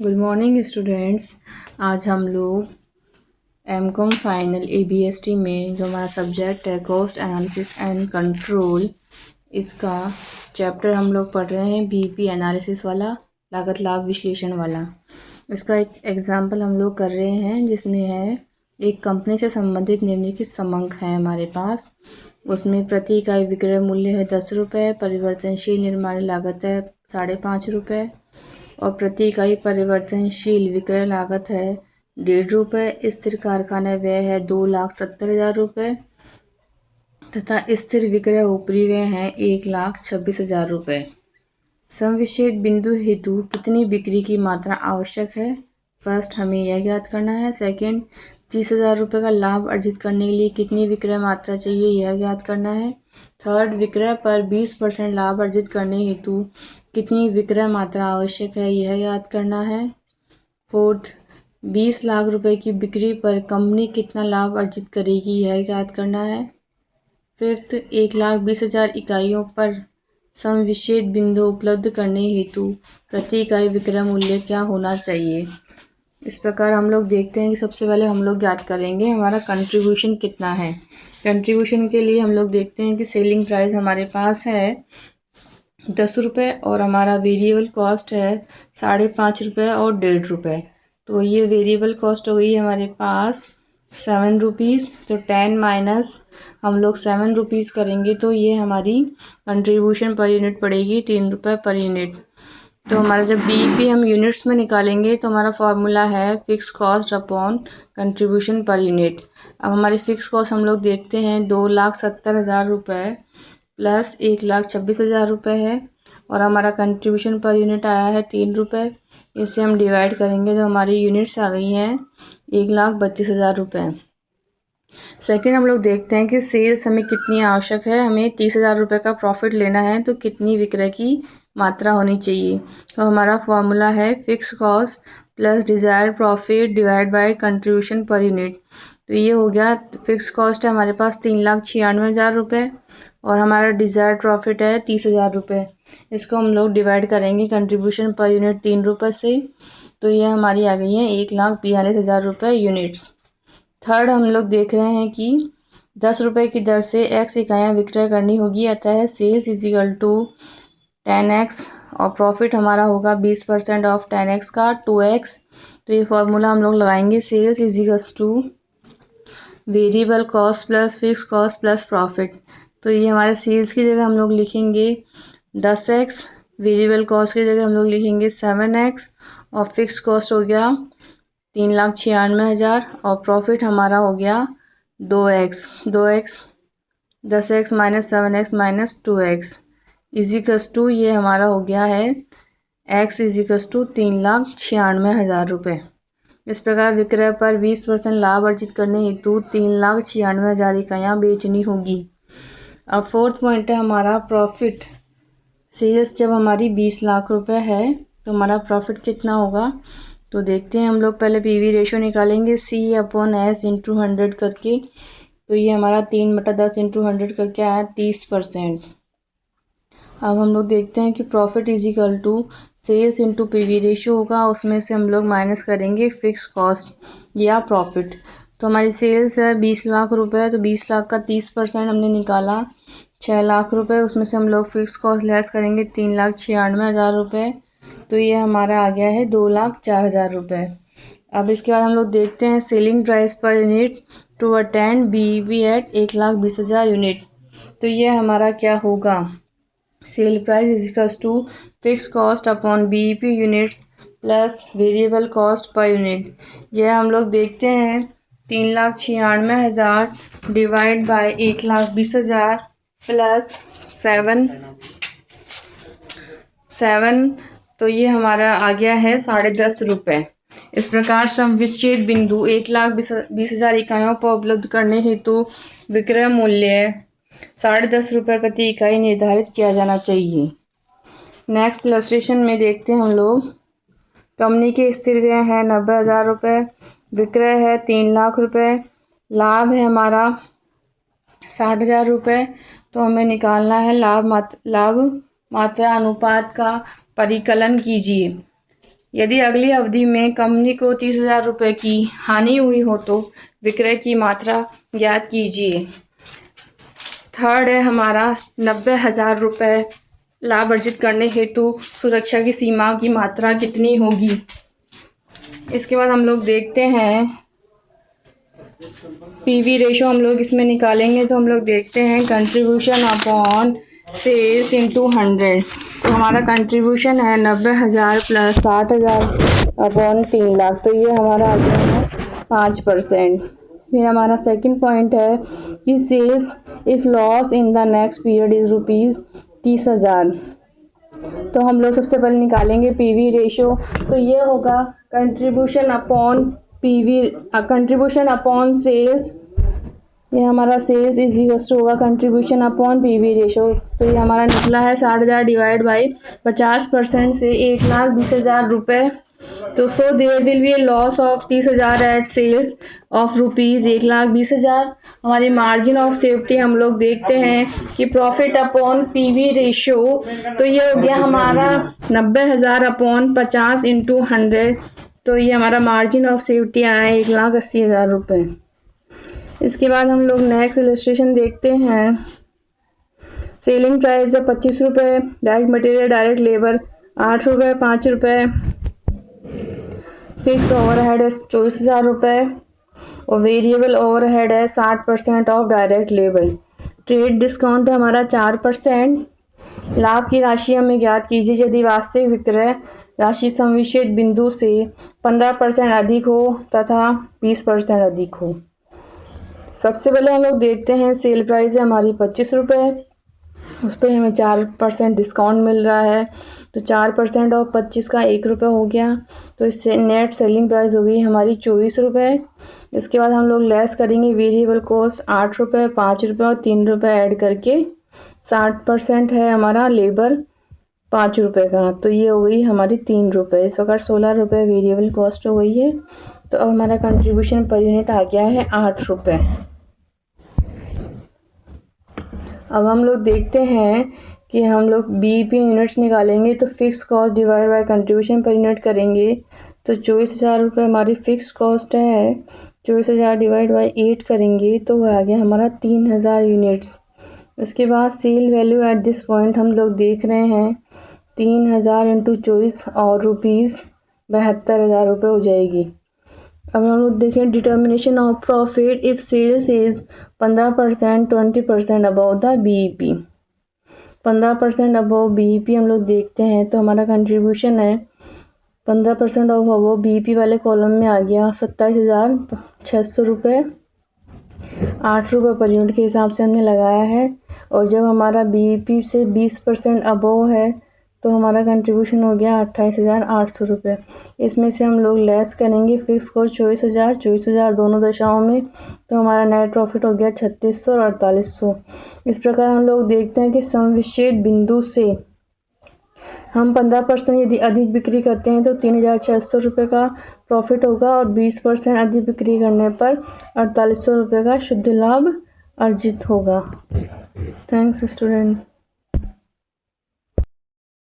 Good morning students. आज हम लोग एमकॉम फाइनल एबीएसटी में जो हमारा सब्जेक्ट है कॉस्ट एनालिसिस एंड कंट्रोल, इसका चैप्टर हम लोग पढ़ रहे हैं बीपी एनालिसिस वाला, लागत लाभ विश्लेषण वाला। इसका एक एग्जाम्पल हम लोग कर रहे हैं जिसमें है एक कंपनी से संबंधित निम्नलिखित समंक है हमारे पास। उसमें प्रति इकाई विक्रय मूल्य है 10 रुपये, परिवर्तनशील निर्माण लागत है 5.5 रुपये और प्रति इकाई परिवर्तनशील विक्रय लागत है 1.5 रुपये। स्थिर कारखाना व्यय है 2,70,000 रुपये तथा स्थिर विक्रय ऊपरी व्यय है 1,26,000 रुपये। समविच्छेद बिंदु हेतु कितनी बिक्री की मात्रा आवश्यक है? फर्स्ट हमें यह ज्ञात करना है। सेकंड, 30,000 रुपये का लाभ अर्जित करने के लिए कितनी विक्रय मात्रा चाहिए, यह ज्ञात करना है। थर्ड, विक्रय पर 20% लाभ अर्जित करने हेतु कितनी विक्रय मात्रा आवश्यक है, यह ज्ञात करना है। फोर्थ, 20 लाख रुपए की बिक्री पर कंपनी कितना लाभ अर्जित करेगी, यह ज्ञात करना है। फिफ्थ, 1,20,000 इकाइयों पर समविच्छेद बिंदु उपलब्ध करने हेतु प्रति इकाई विक्रय मूल्य क्या होना चाहिए। इस प्रकार हम लोग देखते हैं कि सबसे पहले हम लोग ज्ञात करेंगे हमारा कंट्रीब्यूशन कितना है। कंट्रीब्यूशन के लिए हम लोग देखते हैं कि सेलिंग प्राइस हमारे पास है 10 रुपये और हमारा वेरिएबल कॉस्ट है 5.5 रुपये और 1.5 रुपये। तो ये वेरिएबल कॉस्ट हो गई हमारे पास 7 रुपीज़। तो 10 माइनस हम लोग 7 रुपीज़ करेंगे तो ये हमारी कंट्रीब्यूशन पर यूनिट पड़ेगी 3 रुपये पर यूनिट। तो हमारा जब बीईपी हम यूनिट्स में निकालेंगे तो हमारा फार्मूला है fix cost upon contribution per unit. अब हमारी फिक्स कॉस्ट हम लोग देखते हैं 2,70,000 रुपये प्लस 1,26,000 रुपये है और हमारा कंट्रीब्यूशन पर यूनिट आया है 3 रुपये। इसे हम डिवाइड करेंगे तो हमारी यूनिट्स आ गई हैं 1,32,000 रुपये। सेकेंड, हम लोग देखते हैं कि सेल्स हमें कितनी आवश्यक है। हमें 30,000 रुपये का प्रॉफिट लेना है तो कितनी विक्रय की मात्रा होनी चाहिए। तो हमारा फॉर्मूला है fix cost plus desired profit divide by contribution per unit. तो ये हो गया, फिक्स कॉस्ट है हमारे पास 3,96,000 रुपये और हमारा डिज़ायर्ड प्रॉफिट है 30,000 रुपये। इसको हम लोग डिवाइड करेंगे कंट्रीब्यूशन पर यूनिट 3 रुपये से, तो ये हमारी आ गई है 1,42,000 रुपये यूनिट्स। थर्ड, हम लोग देख रहे हैं कि 10 रुपये की दर से x इकाइयाँ विक्रय करनी होगी, अतः sales is equal to 10x और प्रॉफिट हमारा होगा 20% ऑफ 10x का 2x। तो ये फॉर्मूला हम लोग लगाएंगे, sales is equal to variable cost plus fix cost plus profit. तो ये हमारे सेल्स की जगह हम लोग लिखेंगे 10x, वेरिएबल कॉस्ट की जगह हम लोग लिखेंगे 7x और फिक्स कॉस्ट हो गया 3,96,000 और प्रॉफिट हमारा हो गया 2x। 10x minus 7x minus 2x equals to ये हमारा हो गया है x इजिकल्स टू 3,96,000 रुपये। इस प्रकार विक्रय पर 20% लाभ अर्जित करने हेतु 3,96,000 इकाइयाँ बेचनी होगी। अब फोर्थ पॉइंट है हमारा प्रॉफिट। सेल्स जब हमारी 20 लाख रुपए है तो हमारा प्रॉफिट कितना होगा, तो देखते हैं। हम लोग पहले पीवी रेशो निकालेंगे C/S इंटू 100 करके। तो ये हमारा 3/10 इंटू 100 करके आया 30%। अब हम लोग देखते हैं कि profit is equal to sales into PV ratio होगा, उसमें से हम लोग माइनस करेंगे फिक्स कॉस्ट या प्रॉफिट। तो हमारी सेल्स है 20 लाख रुपए, तो 20 लाख का 30% हमने निकाला 6 लाख रुपए, उसमें से हम लोग फिक्स कॉस्ट लेस करेंगे 3,96,000 रुपये। तो ये हमारा आ गया है 2,04,000 रुपये। अब इसके बाद हम लोग देखते हैं selling price per unit to attend BEP at 1,20,000 unit. तो ये हमारा क्या होगा, sale price is equals to fix cost upon BEP units plus variable cost per unit. यह हम लोग देखते हैं 3,96,000 डिवाइड बाय 1,20,000 प्लस 7 तो ये हमारा आ गया है 10.5 रुपये। इस प्रकार समविच्छेद बिंदु 1,20,000 इकाइयों पर उपलब्ध करने हेतु विक्रय मूल्य 10.5 रुपये प्रति इकाई निर्धारित किया जाना चाहिए। नेक्स्ट इलस्ट्रेशन में देखते हैं हम लोग, कंपनी के स्थिर व्यय है 90,000 रुपये, विक्रय है 3 लाख रुपये, लाभ है हमारा 60,000 रुपये। तो हमें निकालना है लाभ मात्रा अनुपात का परिकलन कीजिए। यदि अगली अवधि में कंपनी को 30,000 रुपये की हानि हुई हो तो विक्रय की मात्रा ज्ञात कीजिए। थर्ड है हमारा 90,000 रुपये लाभ अर्जित करने हेतु सुरक्षा की सीमा की मात्रा कितनी होगी। इसके बाद हम लोग देखते हैं पीवी रेशो हम लोग इसमें निकालेंगे तो हम लोग देखते हैं कंट्रीब्यूशन अपॉन सेल्स इंटू 100। तो हमारा कंट्रीब्यूशन है 90,000 प्लस 60,000 अपॉन 3 लाख, तो ये हमारा आ गया है 5%। फिर हमारा सेकंड पॉइंट है कि sales if loss in the next period is ₹30,000। तो हम लोग सबसे पहले निकालेंगे पीवी रेशो। तो ये होगा contribution upon PV, contribution upon sales, ये हमारा सेल्स इज इक्वल्स टू होगा कंट्रीब्यूशन अपॉन पीवी रेशो। तो ये हमारा निकला है 60,000 डिवाइड बाई 50% से 1,20,000 रुपये। तो so there will be a loss of 30,000 at sales of ₹1,20,000। हमारी मार्जिन ऑफ सेफ्टी हम लोग देखते हैं कि प्रॉफिट अपॉन पीवी रेशो, तो ये हो गया हमारा 90,000 अपॉन 50 इंटू 100। तो ये हमारा मार्जिन ऑफ सेफ्टी आया है 1,80,000 रुपये। इसके बाद हम लोग नेक्स्ट इलस्ट्रेशन देखते हैं। सेलिंग प्राइस है 25 रुपये, डायरेक्ट मटेरियल डायरेक्ट लेबर 8 रुपये, 5 रुपये, फिक्स ओवरहेड है 24,000 रुपये और वेरिएबल ओवरहेड है 60% of direct labour. Trade discount है हमारा 4%। लाभ की राशि हमें ज्ञात कीजिए यदि वास्तविक विक्रय राशि संविच्छेद बिंदु से 15% अधिक हो तथा 20% अधिक हो। सबसे पहले हम लोग देखते हैं सेल प्राइस है हमारी 25 रुपये, उस पर हमें 4% डिस्काउंट मिल रहा है, तो 4% और 25 का 1 रुपये हो गया, तो इससे नेट सेलिंग प्राइस हो गई हमारी 24 रुपये। इसके बाद हम लोग लेस करेंगे वेरिएबल कॉस्ट 8 रुपये, 5 रुपये और 3 रुपये ऐड करके 60% है हमारा लेबर 5 रुपये का, तो ये हो गई हमारी 3 रुपये। इस वक्त 16 रुपये वेरिएबल कॉस्ट हो गई है। तो अब हमारा कंट्रीब्यूशन पर यूनिट आ गया है 8 रुपये। अब हम लोग देखते हैं कि हम लोग बीईपी यूनिट्स निकालेंगे, तो fix cost divide by contribution per unit करेंगे। तो 24,000 रुपये हमारी फिक्स कॉस्ट है, 24,000 डिवाइड बाई 8 करेंगे तो वह आ गया हमारा 3,000 यूनिट्स। उसके बाद sale value at this point हम लोग देख रहे हैं 3,000 इंटू 24 और ₹72,000 रुपये हो जाएगी। अब हम लोग देखें determination of profit if sales is 15%, 20% above the BEP. 15% above BEP हम लोग देखते हैं, तो हमारा कंट्रीब्यूशन है 15% ऑफ अबव बीईपी वाले कॉलम में आ गया 27,600 रुपये। 8 रुपये पर यूनिट के हिसाब से हमने लगाया है। और जब हमारा बीईपी से 20% अबव है तो हमारा कंट्रीब्यूशन हो गया 28,800 रुपये। इसमें से हम लोग लेस करेंगे फिक्स कॉस्ट 24,000 दोनों दशाओं में, तो हमारा नेट प्रॉफिट हो गया 3,600 और 4,800। इस प्रकार हम लोग देखते हैं कि समविच्छेद बिंदु से हम 15% यदि अधिक बिक्री करते हैं तो 3,600 रुपये का प्रॉफिट होगा और 20% अधिक बिक्री करने पर 4,800 रुपये का शुद्ध लाभ अर्जित होगा। Thanks student.